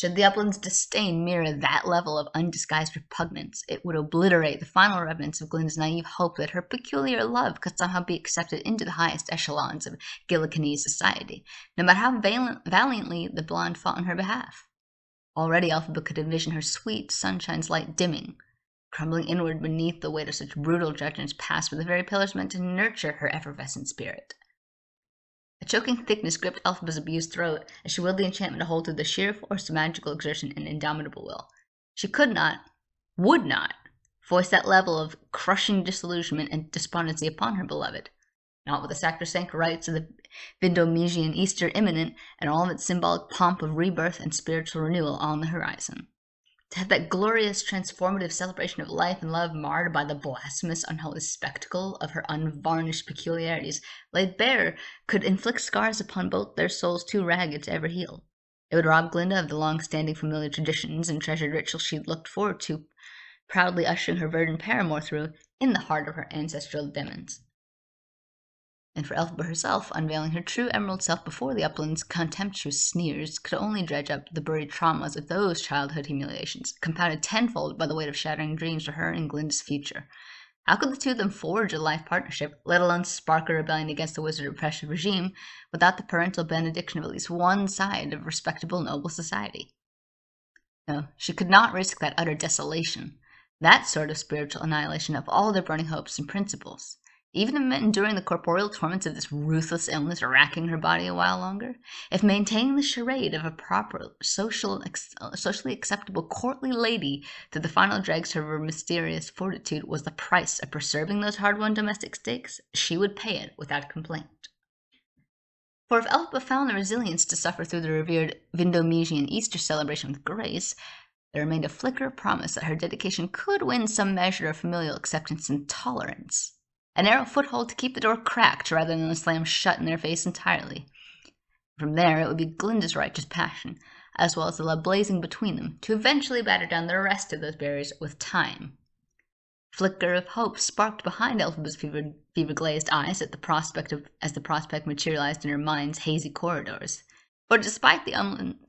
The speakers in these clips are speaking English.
Should the upland's disdain mirror that level of undisguised repugnance, it would obliterate the final remnants of Glinda's naive hope that her peculiar love could somehow be accepted into the highest echelons of Gillikinese society, no matter how valiantly the blonde fought on her behalf. Already Elphaba could envision her sweet sunshine's light dimming, crumbling inward beneath the weight of such brutal judgments passed by the very pillars meant to nurture her effervescent spirit. A choking thickness gripped Elphaba's abused throat as she willed the enchantment to hold through the sheer force of magical exertion and indomitable will. She could not, would not, voice that level of crushing disillusionment and despondency upon her beloved, not with the sacrosanct rites of the Vindomesian Easter imminent and all of its symbolic pomp of rebirth and spiritual renewal on the horizon. To have that glorious, transformative celebration of life and love marred by the blasphemous, unholy spectacle of her unvarnished peculiarities laid bare could inflict scars upon both their souls too ragged to ever heal. It would rob Glinda of the long-standing familiar traditions and treasured rituals she'd looked forward to, proudly ushering her virgin paramour through in the heart of her ancestral demons. And for Elphaba herself, unveiling her true emerald self before the upland's contemptuous sneers could only dredge up the buried traumas of those childhood humiliations, compounded tenfold by the weight of shattering dreams for her and Glinda's future. How could the two of them forge a life partnership, let alone spark a rebellion against the wizard oppressive regime, without the parental benediction of at least one side of respectable noble society? No, she could not risk that utter desolation, that sort of spiritual annihilation of all their burning hopes and principles. Even if it meant enduring the corporeal torments of this ruthless illness racking her body a while longer, if maintaining the charade of a proper, socially acceptable courtly lady through the final dregs of her mysterious fortitude was the price of preserving those hard-won domestic stakes, she would pay it without complaint. For if Elphaba found the resilience to suffer through the revered Vindomesian Easter celebration with grace, there remained a flicker of promise that her dedication could win some measure of familial acceptance and tolerance. A narrow foothold to keep the door cracked rather than slam shut in their face entirely. From there, it would be Glinda's righteous passion, as well as the love blazing between them, to eventually batter down the rest of those barriers with time. Flicker of hope sparked behind Elphaba's fever-glazed eyes as the prospect materialized in her mind's hazy corridors. For despite the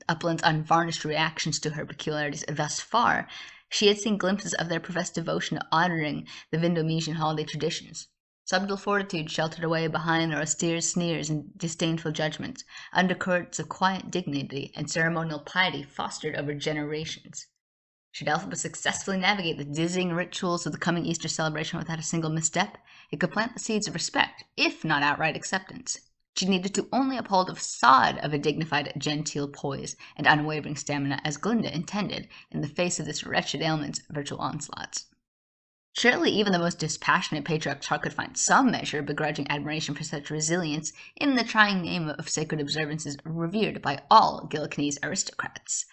upland's unvarnished reactions to her peculiarities thus far, she had seen glimpses of their professed devotion to honoring the Vindomesian holiday traditions. Subtle fortitude sheltered away behind their austere sneers and disdainful judgments, undercurrents of quiet dignity and ceremonial piety fostered over generations. Should Elphaba successfully navigate the dizzying rituals of the coming Easter celebration without a single misstep, it could plant the seeds of respect, if not outright acceptance. She needed to only uphold a facade of a dignified, genteel poise and unwavering stamina as Glinda intended in the face of this wretched ailment's virtual onslaughts. Surely even the most dispassionate patriarch's heart could find some measure of begrudging admiration for such resilience in the trying name of sacred observances revered by all Gillikinese aristocrats.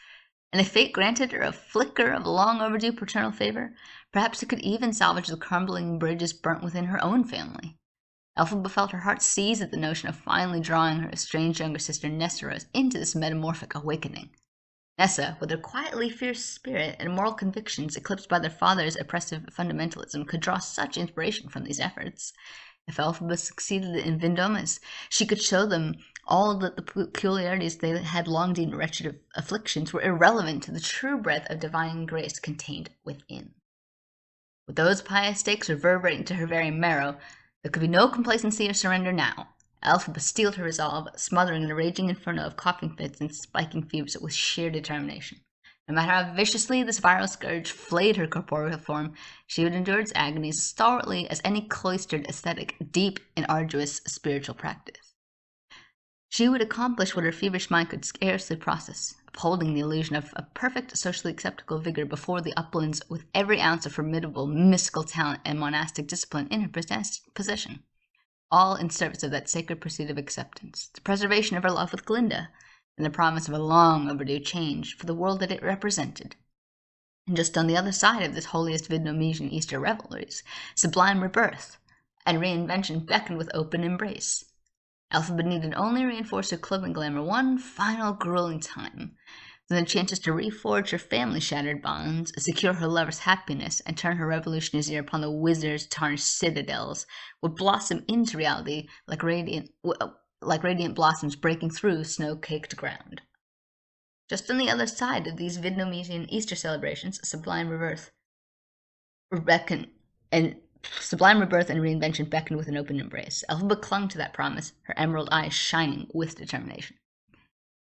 And if fate granted her a flicker of long overdue paternal favor, perhaps it could even salvage the crumbling bridges burnt within her own family. Elphaba felt her heart seize at the notion of finally drawing her estranged younger sister Nessarose into this metamorphic awakening. Nessa, with her quietly fierce spirit and moral convictions eclipsed by their father's oppressive fundamentalism, could draw such inspiration from these efforts. If Elphaba succeeded in Vindomas, she could show them all that the peculiarities they had long deemed wretched afflictions were irrelevant to the true breadth of divine grace contained within. With those pious stakes reverberating to her very marrow, there could be no complacency or surrender now. Elphaba steeled her resolve, smothering in a raging inferno of coughing fits and spiking fevers with sheer determination. No matter how viciously this viral scourge flayed her corporeal form, she would endure its agonies as stalwartly as any cloistered ascetic deep in arduous spiritual practice. She would accomplish what her feverish mind could scarcely process, upholding the illusion of a perfect socially acceptable vigor before the uplands with every ounce of formidable mystical talent and monastic discipline in her possession, all in service of that sacred pursuit of acceptance, the preservation of her love with Glinda, and the promise of a long overdue change for the world that it represented. And just on the other side of this holiest Vindomesian Easter revelries, sublime rebirth and reinvention beckoned with open embrace. Elphaba needed only reinforce her clothing glamour one final grueling time, then the chances to reforge her family-shattered bonds, secure her lover's happiness, and turn her revolutionary's ear upon the wizard's tarnished citadels would blossom into reality like radiant blossoms breaking through snow-caked ground. Just on the other side of these Vietnamese Easter celebrations, sublime rebirth and reinvention beckoned with an open embrace. Elphaba clung to that promise, her emerald eyes shining with determination.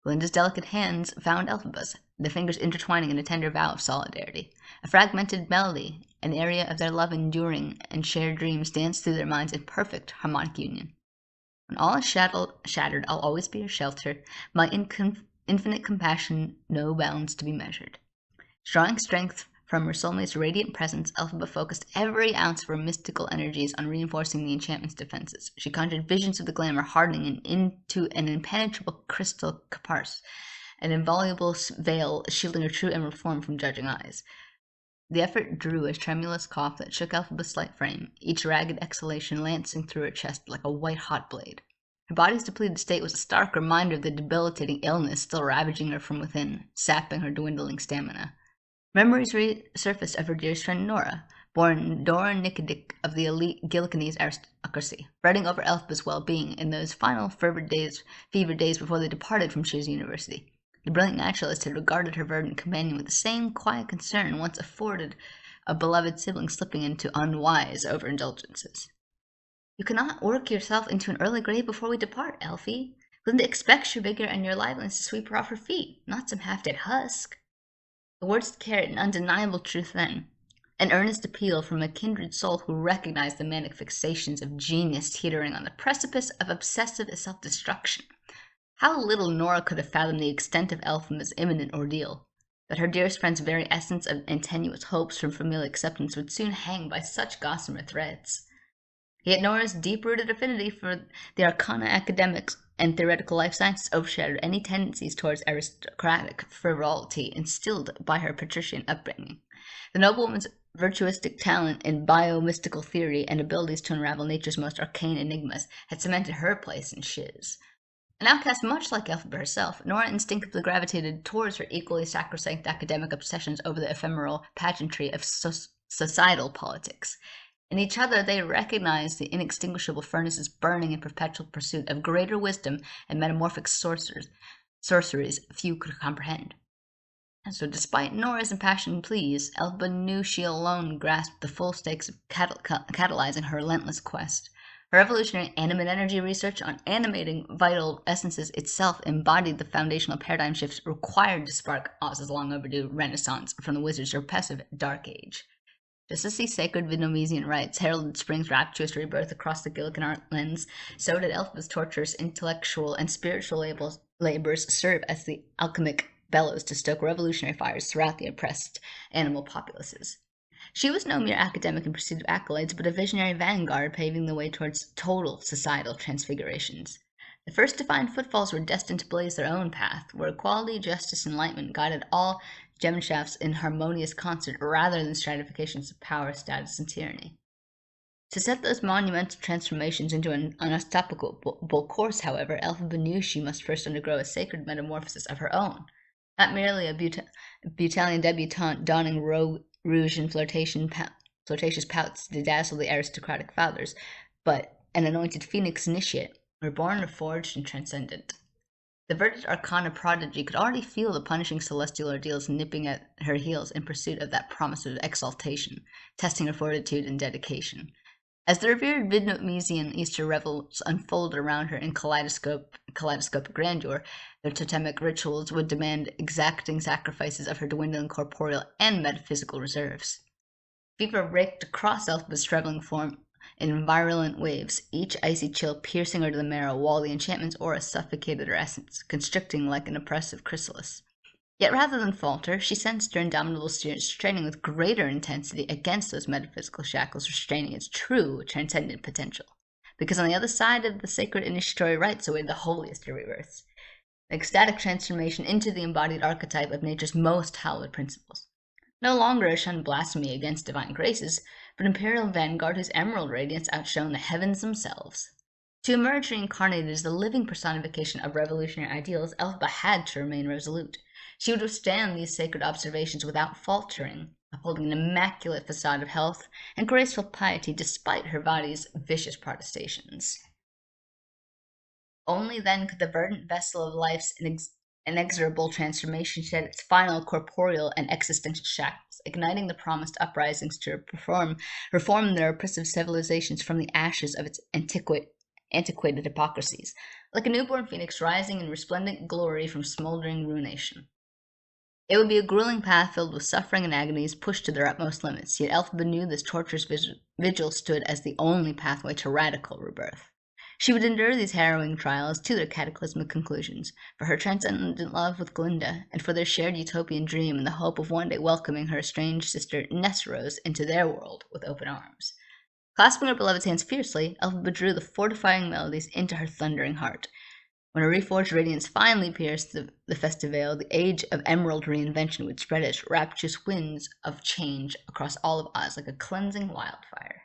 Glinda's delicate hands found Elphaba's, the fingers intertwining in a tender vow of solidarity. A fragmented melody, an area of their love enduring and shared dreams, danced through their minds in perfect harmonic union. When all is shattered, I'll always be your shelter, my infinite compassion, no bounds to be measured. Drawing strength from her soulmate's radiant presence, Elphaba focused every ounce of her mystical energies on reinforcing the enchantment's defenses. She conjured visions of the glamour hardening into an impenetrable crystal caparse, an inviolable veil shielding her true emerald form from judging eyes. The effort drew a tremulous cough that shook Elphaba's slight frame, each ragged exhalation lancing through her chest like a white-hot blade. Her body's depleted state was a stark reminder of the debilitating illness still ravaging her from within, sapping her dwindling stamina. Memories resurfaced of her dearest friend Nora, born Dora Nicodik of the elite Gillicanese aristocracy, fretting over Elphaba's well-being in those final fevered days before they departed from Shears University. The brilliant naturalist had regarded her verdant companion with the same quiet concern once afforded a beloved sibling slipping into unwise overindulgences. You cannot work yourself into an early grave before we depart, Elphie. Glinda expects your vigor and your liveliness to sweep her off her feet, not some half-dead husk. The words carried an undeniable truth then, an earnest appeal from a kindred soul who recognized the manic fixations of genius teetering on the precipice of obsessive self-destruction. How little Nora could have fathomed the extent of Elphaba's imminent ordeal, that her dearest friend's very essence and tenuous hopes from familial acceptance would soon hang by such gossamer threads. Yet Nora's deep-rooted affinity for the arcana academics and theoretical life sciences overshadowed any tendencies towards aristocratic frivolity instilled by her patrician upbringing. The noblewoman's virtuistic talent in biomystical theory and abilities to unravel nature's most arcane enigmas had cemented her place in shiz. An outcast much like Elphaba herself, Nora instinctively gravitated towards her equally sacrosanct academic obsessions over the ephemeral pageantry of societal politics. In each other they recognized the inextinguishable furnaces burning in perpetual pursuit of greater wisdom and metamorphic sorceries few could comprehend. And so despite Nora's impassioned pleas, Elphaba knew she alone grasped the full stakes of catalyzing her relentless quest. Her revolutionary animate energy research on animating vital essences itself embodied the foundational paradigm shifts required to spark Oz's long overdue renaissance from the wizard's repressive dark age. Just as these sacred Vietnamesian rites heralded spring's rapturous rebirth across the Gillican lands, so did Elphaba's torturous intellectual and spiritual labors serve as the alchemic bellows to stoke revolutionary fires throughout the oppressed animal populaces. She was no mere academic in pursuit of accolades, but a visionary vanguard paving the way towards total societal transfigurations. The first defined footfalls were destined to blaze their own path, where equality, justice, and enlightenment guided all gemshafts in harmonious concert rather than stratifications of power, status, and tyranny. To set those monumental transformations into an unstoppable course, however, Elphaba knew she must first undergo a sacred metamorphosis of her own, not merely a Butalian debutante donning rouge and flirtatious pouts to dazzle the aristocratic fathers, but an anointed phoenix initiate, reborn, reforged, and transcendent. The verdant arcana prodigy could already feel the punishing celestial ordeals nipping at her heels in pursuit of that promise of exaltation, testing her fortitude and dedication. As the revered Vietnamesian Easter revels unfolded around her in kaleidoscopic grandeur, their totemic rituals would demand exacting sacrifices of her dwindling corporeal and metaphysical reserves. Fever raked across Elphaba's trembling form in virulent waves, each icy chill piercing her to the marrow, while the enchantment's aura suffocated her essence, constricting like an oppressive chrysalis. Yet rather than falter, she sensed her indomitable spirit straining with greater intensity against those metaphysical shackles restraining its true transcendent potential. Because on the other side of the sacred initiatory rites awaited the holiest of rebirths, an ecstatic transformation into the embodied archetype of nature's most hallowed principles. No longer a shunned blasphemy against divine graces, but imperial vanguard whose emerald radiance outshone the heavens themselves. To emerge reincarnated as the living personification of revolutionary ideals, Elphaba had to remain resolute. She would withstand these sacred observations without faltering, upholding an immaculate facade of health and graceful piety despite her body's vicious protestations. Only then could the verdant vessel of life's inexorable transformation shed its final corporeal and existential shackles, igniting the promised uprisings to reform their oppressive civilizations from the ashes of its antiquated hypocrisies, like a newborn phoenix rising in resplendent glory from smoldering ruination. It would be a grueling path filled with suffering and agonies pushed to their utmost limits, yet Elphaba knew this torturous vigil stood as the only pathway to radical rebirth. She would endure these harrowing trials to their cataclysmic conclusions, for her transcendent love with Glinda, and for their shared utopian dream and the hope of one day welcoming her estranged sister Nessarose into their world with open arms. Clasping her beloved's hands fiercely, Elphaba drew the fortifying melodies into her thundering heart. When a reforged radiance finally pierced the festive veil, the age of emerald reinvention would spread its rapturous winds of change across all of Oz like a cleansing wildfire.